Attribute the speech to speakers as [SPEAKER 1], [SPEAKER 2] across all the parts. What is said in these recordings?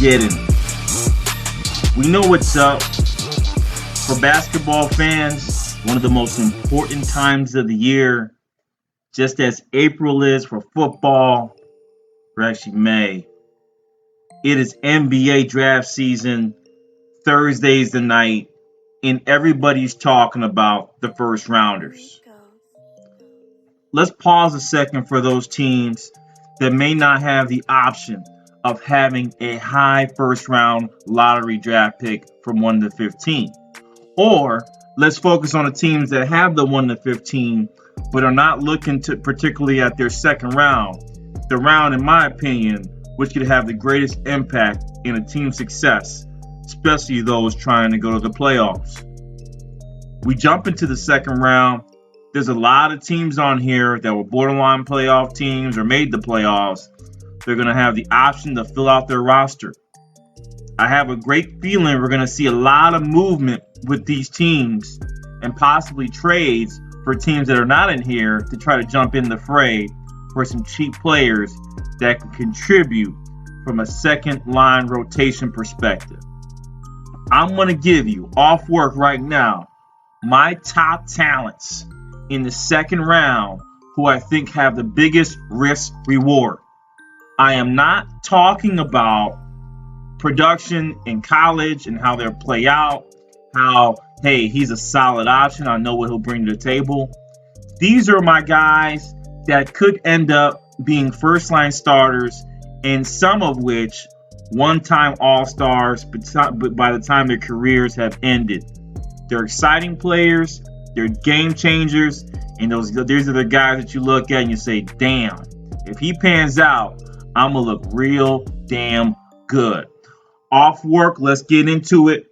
[SPEAKER 1] get in. We know what's up. For basketball fans, one of the most important times of the year, just as April is for football, or actually May, it is NBA draft season. Thursday's the night, and everybody's talking about the first rounders. Let's pause a second for those teams that may not have the option of having a high first round lottery draft pick from 1 to 15. Or let's focus on the teams that have the 1 to 15 but are not looking to particularly at their second round. The round, in my opinion, which could have the greatest impact in a team's success, especially those trying to go to the playoffs. We jump into the second round. There's a lot of teams on here that were borderline playoff teams or made the playoffs. They're going to have the option to fill out their roster. I have a great feeling we're going to see a lot of movement with these teams and possibly trades for teams that are not in here to try to jump in the fray for some cheap players that can contribute from a second line rotation perspective. I'm going to give you, off work right now, my top talents in the second round who I think have the biggest risk reward. I am not talking about production in college and how they'll play out, how, hey, he's a solid option, I know what he'll bring to the table. These are my guys that could end up being first-line starters, and some of which one-time All-Stars, but by the time their careers have ended. They're exciting players, they're game changers, and these are the guys that you look at and you say, damn, if he pans out, I'm going to look real damn good. Off work, let's get into it.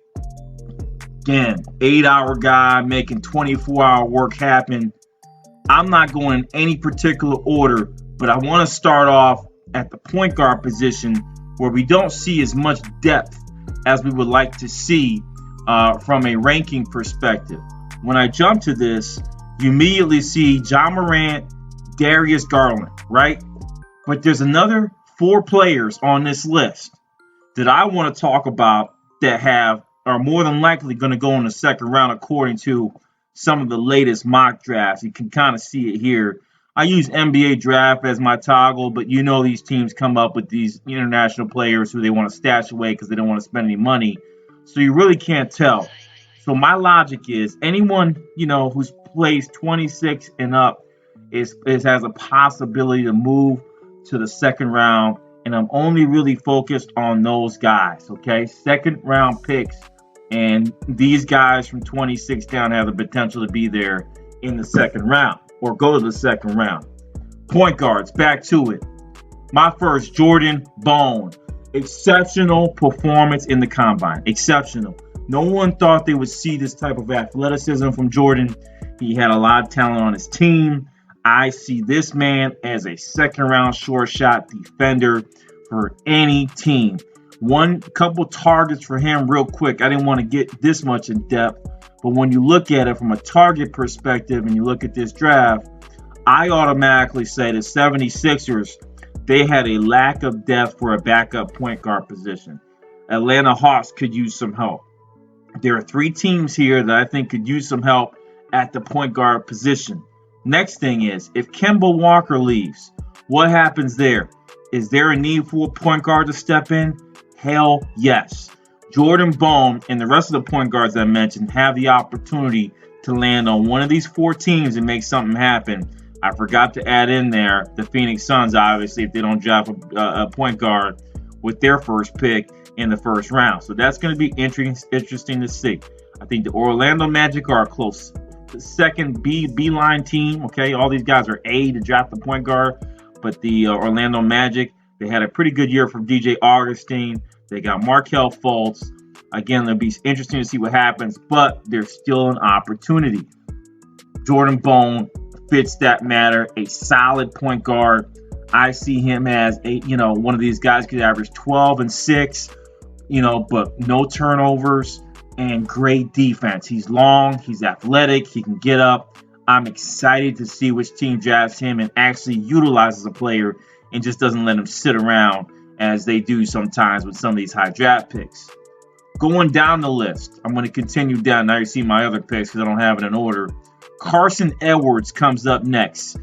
[SPEAKER 1] Again, 8-hour guy making 24-hour work happen. I'm not going in any particular order, but I want to start off at the point guard position where we don't see as much depth as we would like to see from a ranking perspective. When I jump to this, you immediately see Ja Morant, Darius Garland, right? But there's another 4 players on this list that I want to talk about that are more than likely going to go in the second round according to some of the latest mock drafts. You can kind of see it here. I use NBA draft as my toggle, but you know these teams come up with these international players who they want to stash away because they don't want to spend any money. So you really can't tell. So my logic is anyone, who's placed 26 and up is has a possibility to move to the second round. And I'm only really focused on those guys, okay? Second round picks. And these guys from 26 down have the potential to be there in the second round or go to the second round. Point guards, back to it. My first, Jordan Bone. Exceptional performance in the combine. Exceptional. No one thought they would see this type of athleticism from Jordan. He had a lot of talent on his team. I see this man as a second round short shot defender for any team. One couple targets for him real quick. I didn't want to get this much in depth, but when you look at it from a target perspective and you look at this draft, I automatically say the 76ers, they had a lack of depth for a backup point guard position. Atlanta Hawks could use some help. There are 3 teams here that I think could use some help at the point guard position. Next thing is, if Kemba Walker leaves, what happens there? Is there a need for a point guard to step in? Hell yes. Jordan Bone and the rest of the point guards I mentioned have the opportunity to land on one of these 4 teams and make something happen. I forgot to add in there the Phoenix Suns, obviously, if they don't draft a point guard with their first pick in the first round. So that's going to be interesting to see. I think the Orlando Magic are a close second B-line team. Okay, all these guys are A to draft the point guard, but the Orlando Magic, they had a pretty good year from DJ Augustine. They got Markelle Fultz. Again, it'll be interesting to see what happens, but there's still an opportunity. Jordan Bone fits that matter, a solid point guard. I see him as one of these guys could average 12 and 6, but no turnovers and great defense. He's long, he's athletic, he can get up. I'm excited to see which team drafts him and actually utilizes a player and just doesn't let him sit around as they do sometimes with some of these high draft picks. Going down the list, I'm going to continue down. Now you see my other picks because I don't have it in order. Carson Edwards comes up next.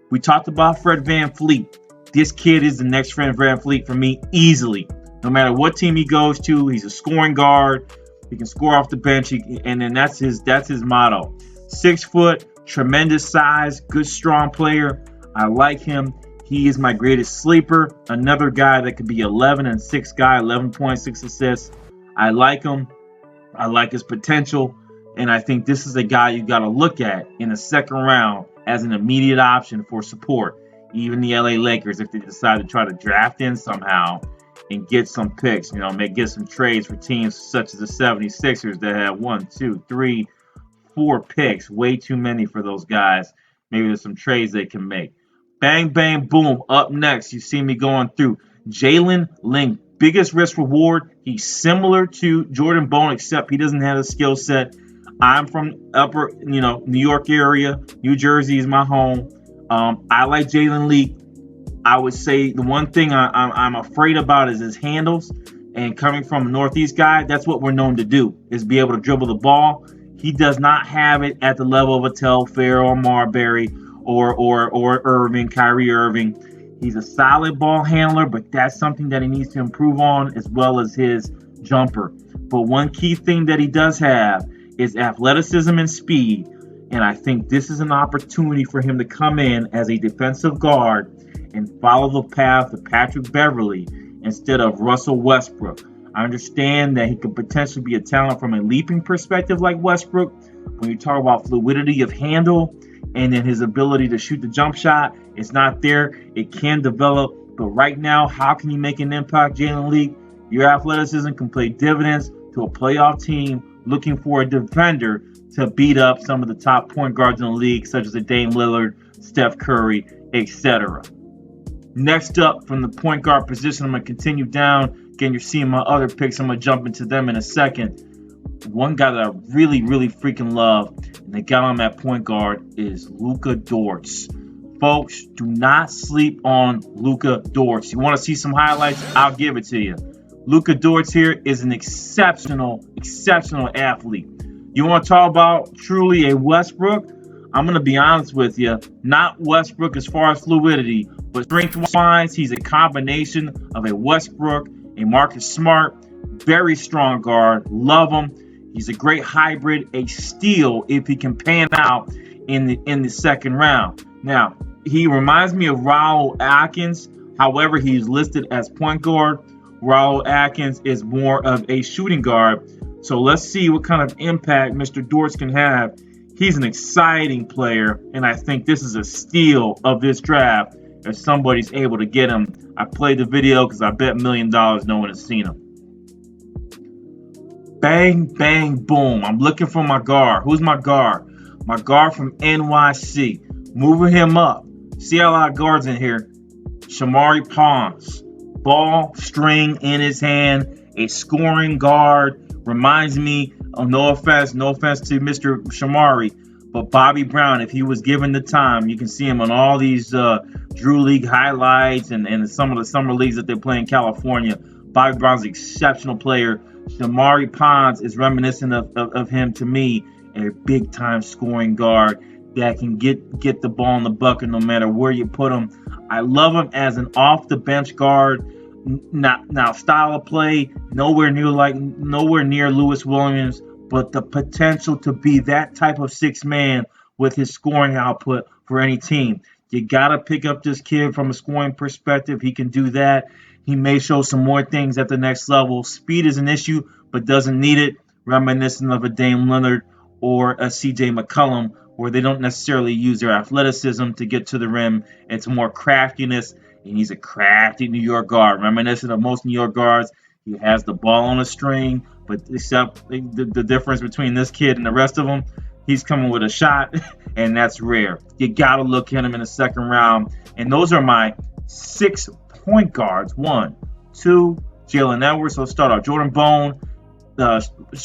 [SPEAKER 1] We talked about Fred VanVleet. This kid is the next Fred VanVleet for me easily. No matter what team he goes to, he's a scoring guard. He can score off the bench, and then that's his motto. 6 foot, tremendous size, good strong player. I like him. He is my greatest sleeper. Another guy that could be 11-6 guy, 11.6 assists. I like him. I like his potential. And I think this is a guy you got to look at in the second round as an immediate option for support. Even the LA Lakers, if they decide to try to draft in somehow and get some picks, get some trades for teams such as the 76ers that have 1, 2, 3, 4 picks. Way too many for those guys. Maybe there's some trades they can make. Bang, bang, boom. Up next, you see me going through Jalen Ling. Biggest risk reward. He's similar to Jordan Bone, except he doesn't have a skill set. I'm from upper, New York area. New Jersey is my home. I like Jalen Ling. I would say the one thing I'm afraid about is his handles. And coming from a Northeast guy, that's what we're known to do, is be able to dribble the ball. He does not have it at the level of a Telfair or Marbury or Irving, Kyrie Irving. He's a solid ball handler, but that's something that he needs to improve on, as well as his jumper. But one key thing that he does have is athleticism and speed. And I think this is an opportunity for him to come in as a defensive guard and follow the path of Patrick Beverley instead of Russell Westbrook. I understand that he could potentially be a talent from a leaping perspective like Westbrook. When you talk about fluidity of handle and then his ability to shoot the jump shot, it's not there. It can develop. But right now, how can you make an impact, Jalen Ling? Your athleticism can play dividends to a playoff team looking for a defender to beat up some of the top point guards in the league, such as a Dame Lillard, Steph Curry, etc. Next up, from the point guard position, I'm going to continue down. Again, you're seeing my other picks. I'm going to jump into them in a second. One guy that I really, really freaking love, and they got on at point guard, is Luka Dort. Folks, do not sleep on Luka Dort. You want to see some highlights? I'll give it to you. Luka Dort here is an exceptional athlete. You want to talk about truly a Westbrook? I'm going to be honest with you. Not Westbrook as far as fluidity, but strength-wise, he's a combination of a Westbrook, a Marcus Smart, very strong guard. Love him. He's a great hybrid, a steal if he can pan out in the second round. Now, he reminds me of Raul Atkins. However, he's listed as point guard. Raul Atkins is more of a shooting guard. So let's see what kind of impact Mr. Dort can have. He's an exciting player, and I think this is a steal of this draft if somebody's able to get him. I played the video because I bet $1 million no one has seen him. Bang, bang, boom. I'm looking for my guard. Who's my guard? My guard from NYC. Moving him up. See a lot of guards in here. Shamorie Ponds. Ball, string in his hand. A scoring guard. Reminds me, no offense to Mr. Shamorie, but Bobby Brown, if he was given the time, you can see him on all these Drew League highlights and some of the summer leagues that they play in California. Bobby Brown's an exceptional player. Shamorie Ponds is reminiscent of him to me, a big-time scoring guard that can get the ball in the bucket no matter where you put him. I love him as an off-the-bench guard. Now, style of play, nowhere near Lewis Williams, but the potential to be that type of sixth man with his scoring output for any team. You got to pick up this kid from a scoring perspective. He can do that. He may show some more things at the next level. Speed is an issue, but doesn't need it. Reminiscent of a Dame Lillard or a CJ McCollum, where they don't necessarily use their athleticism to get to the rim. It's more craftiness, and he's a crafty New York guard. Reminiscent of most New York guards, he has the ball on a string, but except the difference between this kid and the rest of them, he's coming with a shot, and that's rare. You got to look at him in the second round. And those are my 6 point guards. 1, 2, Jalen Edwards. So let's start off. Jordan Bone,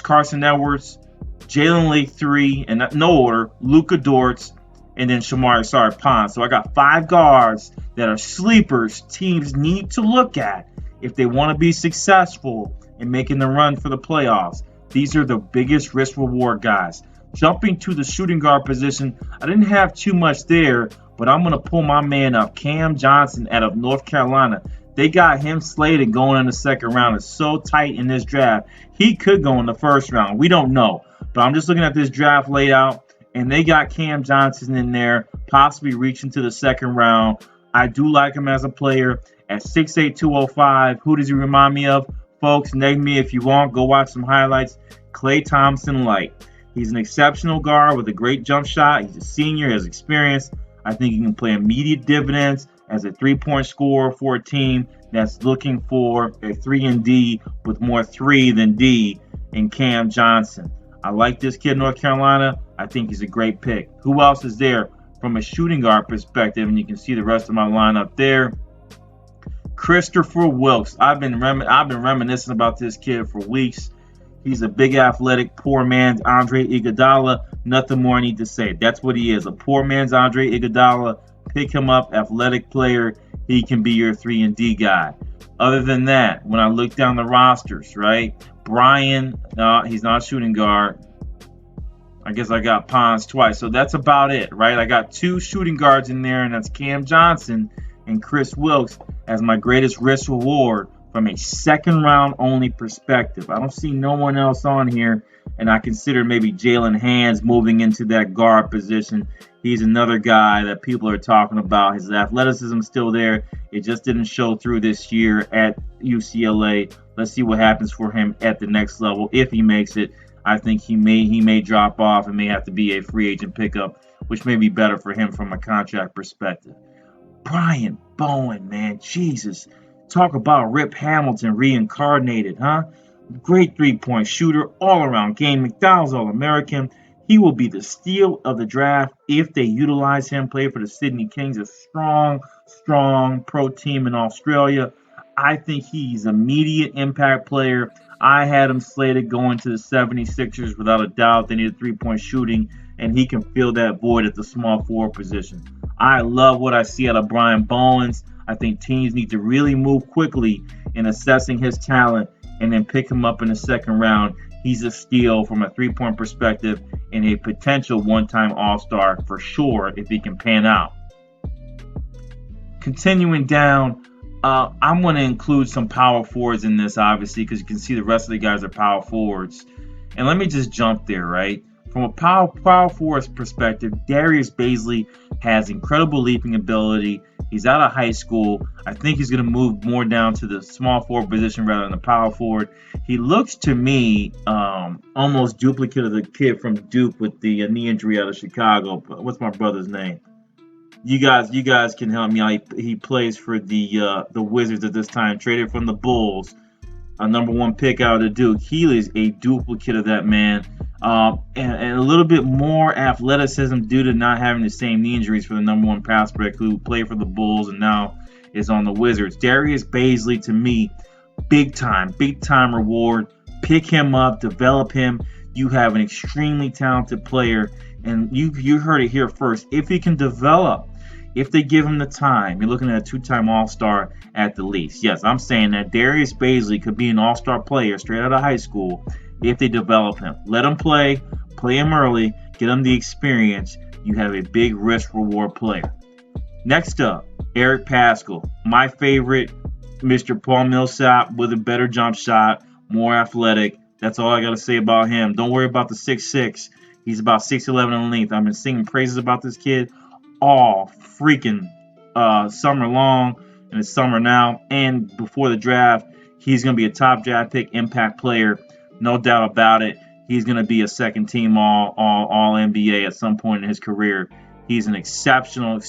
[SPEAKER 1] Carson Edwards, Jalen Ling 3, and no order, Luka Dort, and then Shamorie Ponds. So I got 5 guards that are sleepers teams need to look at if they want to be successful in making the run for the playoffs, these are the biggest risk reward guys. Jumping to the shooting guard position, I didn't have too much there, but I'm going to pull my man up, Cam Johnson out of North Carolina. They got him slated going in the second round. It's so tight in this draft. He could go in the first round. We don't know. But I'm just looking at this draft layout, and they got Cam Johnson in there, possibly reaching to the second round. I do like him as a player. At 6'8", 205, who does he remind me of? Folks, neg me if you want. Go watch some highlights. Klay Thompson light. He's an exceptional guard with a great jump shot. He's a senior, has experience. I think he can play immediate dividends as a three-point scorer for a team that's looking for a 3-and-D with more 3 than D in Cam Johnson. I like this kid in North Carolina. I think he's a great pick. Who else is there from a shooting guard perspective? And you can see the rest of my lineup there. Christopher Wilkes. I've been reminiscing about this kid for weeks. He's a big athletic, poor man's Andre Iguodala. Nothing more I need to say. That's what he is, a poor man's Andre Iguodala. Pick him up, athletic player. He can be your 3-and-D guy. Other than that, when I look down the rosters, right? Brian, he's not a shooting guard. I guess I got Pons twice. So that's about it, right? I got 2 shooting guards in there, and that's Cam Johnson and Chris Wilkes as my greatest risk reward from a second round only perspective. I don't see no one else on here, and I consider maybe Jalen Hands moving into that guard position. He's another guy that people are talking about. His athleticism is still there. It just didn't show through this year at UCLA. Let's see what happens for him at the next level. If he makes it, I think he may drop off and may have to be a free agent pickup, which may be better for him from a contract perspective. Brian Bowen, man, Jesus. Talk about Rip Hamilton reincarnated, huh? Great three-point shooter, all-around game, McDonald's All-American. He will be the steal of the draft if they utilize him. Play for the Sydney Kings, a strong pro team in Australia. I think he's an immediate impact player. I had him slated going to the 76ers without a doubt. They need three-point shooting, and he can fill that void at the small forward position. I love what I see out of Brian Bowens. I think teams need to really move quickly in assessing his talent and then pick him up in the second round. He's a steal from a three-point perspective and a potential one-time All-Star for sure if he can pan out. Continuing down, I'm going to include some power forwards in this, obviously, because you can see the rest of the guys are power forwards. And let me just jump there, right? From a power forwards perspective, Darius Bazley has incredible leaping ability. He's out of high school. I think he's going to move more down to the small forward position rather than the power forward. He looks to me almost duplicate of the kid from Duke with the knee injury out of Chicago. What's my brother's name? You guys can help me out. He plays for the Wizards at this time, traded from the Bulls. A number 1 pick out of Duke. He is a duplicate of that man. And a little bit more athleticism due to not having the same knee injuries for the number 1 prospect who played for the Bulls and now is on the Wizards. Darius Bazley, to me, big time reward. Pick him up, develop him. You have an extremely talented player, and you heard it here first. If he can develop, if they give him the time, you're looking at a 2-time All-Star at the least. Yes, I'm saying that Darius Bazley could be an All-Star player straight out of high school if they develop him. Let him play him early, get him the experience. You have a big risk-reward player. Next up, Eric Paschall, my favorite, Mr. Paul Millsap with a better jump shot, more athletic. That's all I got to say about him. Don't worry about the 6'6". He's about 6'11" in length. I've been singing praises about this kid all freaking summer long, and it's summer now, and before the draft. He's going to be a top draft pick, impact player, no doubt about it. He's going to be a second team all NBA at some point in his career. He's an exceptional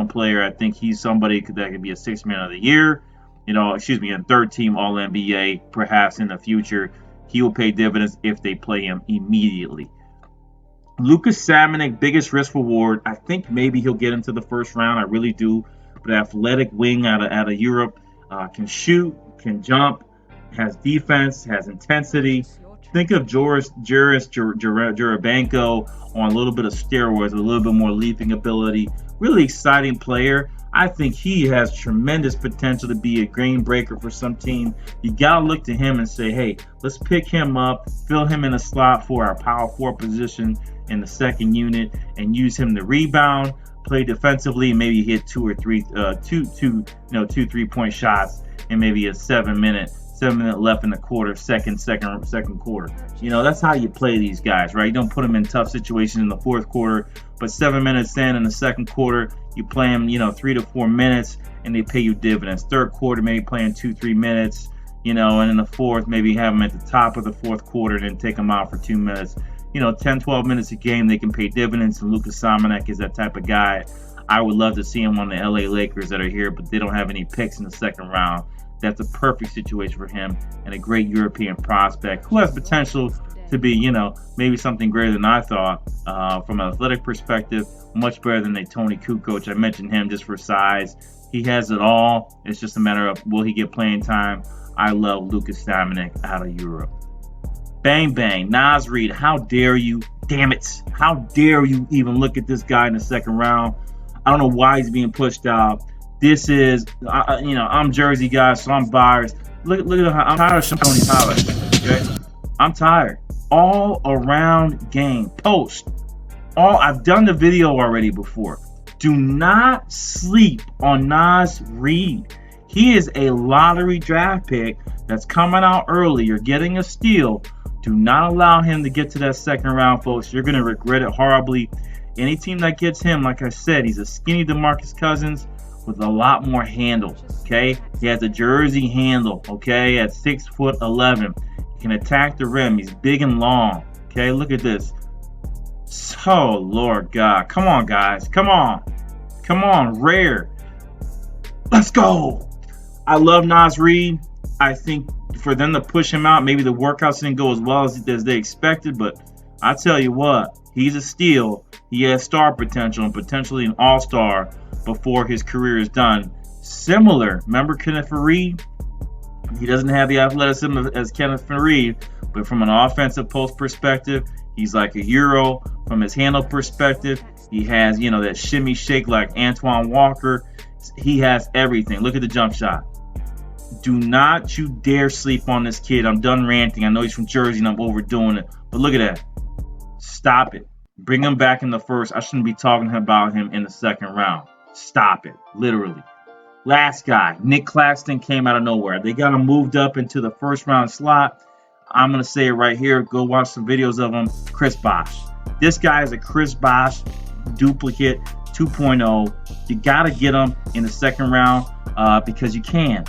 [SPEAKER 1] player. I think he's somebody that could be a 6th man of the year, a third team all NBA perhaps in the future. He will pay dividends if they play him immediately. Lucas Samanic, biggest risk reward. I think maybe he'll get into the first round. I really do. But athletic wing out of Europe, can shoot, can jump, has defense, has intensity. Think of Joris Jerebenko on a little bit of steroids, a little bit more leaping ability. Really exciting player. I think he has tremendous potential to be a game breaker for some team. You got to look to him and say, hey, let's pick him up, fill him in a slot for our power forward position in the second unit, and use him to rebound, play defensively, and maybe hit two 3-point shots, and maybe a 7 minute left in the quarter, second quarter. That's how you play these guys, right? You don't put them in tough situations in the fourth quarter, but 7 minutes in the second quarter, you play them, 3 to 4 minutes, and they pay you dividends. Third quarter, maybe playing 2-3 minutes, and in the fourth, maybe have them at the top of the fourth quarter, and then take them out for 2 minutes. 10, 12 minutes a game, they can pay dividends, and Luka Samanic is that type of guy. I would love to see him on the LA Lakers that are here, but they don't have any picks in the second round. That's a perfect situation for him, and a great European prospect who has potential to be, maybe something greater than I thought from an athletic perspective, much better than a Tony Kukoc. I mentioned him just for size. He has it all. It's just a matter of, will he get playing time? I love Luka Samanic out of Europe. Bang, bang. Naz Reid, how dare you? Damn it. How dare you even look at this guy in the second round? I don't know why he's being pushed out. This is, I'm Jersey guy, so I'm biased. Look at how I'm tired of showing these highlights. Okay, I'm tired. All around game, post. I've done the video already before. Do not sleep on Naz Reid. He is a lottery draft pick that's coming out early. You're getting a steal. Do not allow him to get to that second round, folks. You're going to regret it horribly. Any team that gets him, like I said, he's a skinny DeMarcus Cousins with a lot more handle, okay? He has a jersey handle, okay, at 6'11". He can attack the rim. He's big and long, okay? Look at this. So, Lord God. Come on, guys. Come on. Come on, rare. Let's go. I love Naz Reid. I think for them to push him out, maybe the workouts didn't go as well as they expected, but I tell you what, he's a steal. He has star potential and potentially an all-star before his career is done. Similar, remember Kenneth Faried? He doesn't have the athleticism as Kenneth Faried, but from an offensive post perspective, he's like a Euro. From his handle perspective, he has, that shimmy shake like Antoine Walker. He has everything. Look at the jump shot. Do not you dare sleep on this kid. I'm done ranting. I know he's from Jersey and I'm overdoing it, but look at that. Stop it. Bring him back in the first. I shouldn't be talking about him in the second round. Stop it. Literally. Last guy, Nick Claxton, came out of nowhere. They got him moved up into the first round slot. I'm going to say it right here. Go watch some videos of him. Chris Bosh. This guy is a Chris Bosh duplicate 2.0. You got to get him in the second round because you can.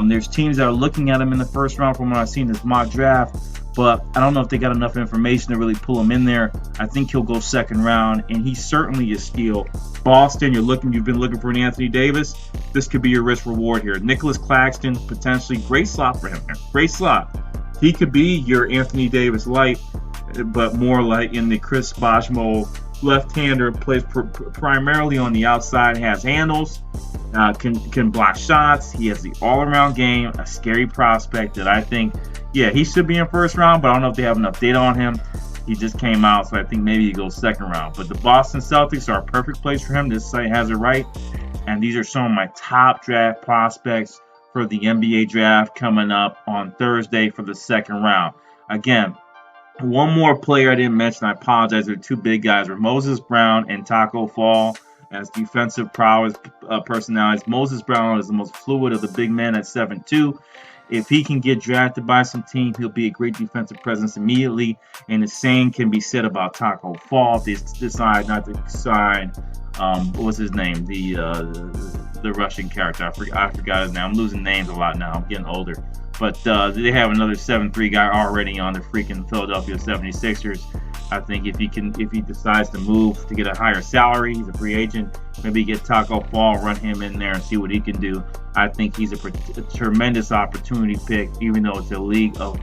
[SPEAKER 1] There's teams that are looking at him in the first round from what I've seen in this mock draft, but I don't know if they got enough information to really pull him in there. I think he'll go second round, and he's certainly a steal. Boston, you've been looking for an Anthony Davis. This could be your risk reward here. Nicholas Claxton, potentially great slot for him. Great slot. He could be your Anthony Davis light, but more like in the Chris Bosh mold. Left-hander, plays primarily on the outside, has handles, can block shots. He has the all-around game, a scary prospect that I think, he should be in first round, but I don't know if they have enough data on him. He just came out, so I think maybe he goes second round. But the Boston Celtics are a perfect place for him. This site has it right. And these are some of my top draft prospects for the NBA draft coming up on Thursday for the second round. Again, one more player I didn't mention, I apologize. They're two big guys, are Moses Brown and Taco Fall as defensive prowess personalities. Moses Brown is the most fluid of the big men at 7'2". If he can get drafted by some team, he'll be a great defensive presence immediately. And the same can be said about Taco Fall. They decide not to sign, what's his name? The Russian character. I forgot his name. I'm losing names a lot now. I'm getting older. But they have another 7'3" guy already on the freaking Philadelphia 76ers. I think if he decides to move to get a higher salary, he's a free agent, maybe get Taco Fall, run him in there and see what he can do. I think he's a tremendous opportunity pick, even though it's a league of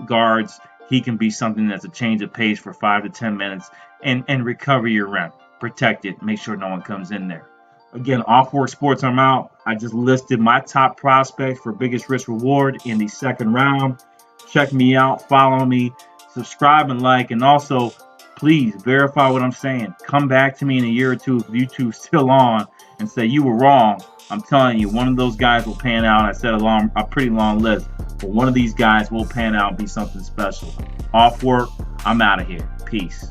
[SPEAKER 1] guards. He can be something that's a change of pace for 5 to 10 minutes and recover your rent, protect it, make sure no one comes in there. Again, Off Work Sports, I'm out. I just listed my top prospects for biggest risk reward in the second round. Check me out, follow me, subscribe and like, and also please verify what I'm saying. Come back to me in a year or two if YouTube's still on and say you were wrong, I'm telling you, one of those guys will pan out. I said a pretty long list, but one of these guys will pan out and be something special. Off work, I'm out of here. Peace.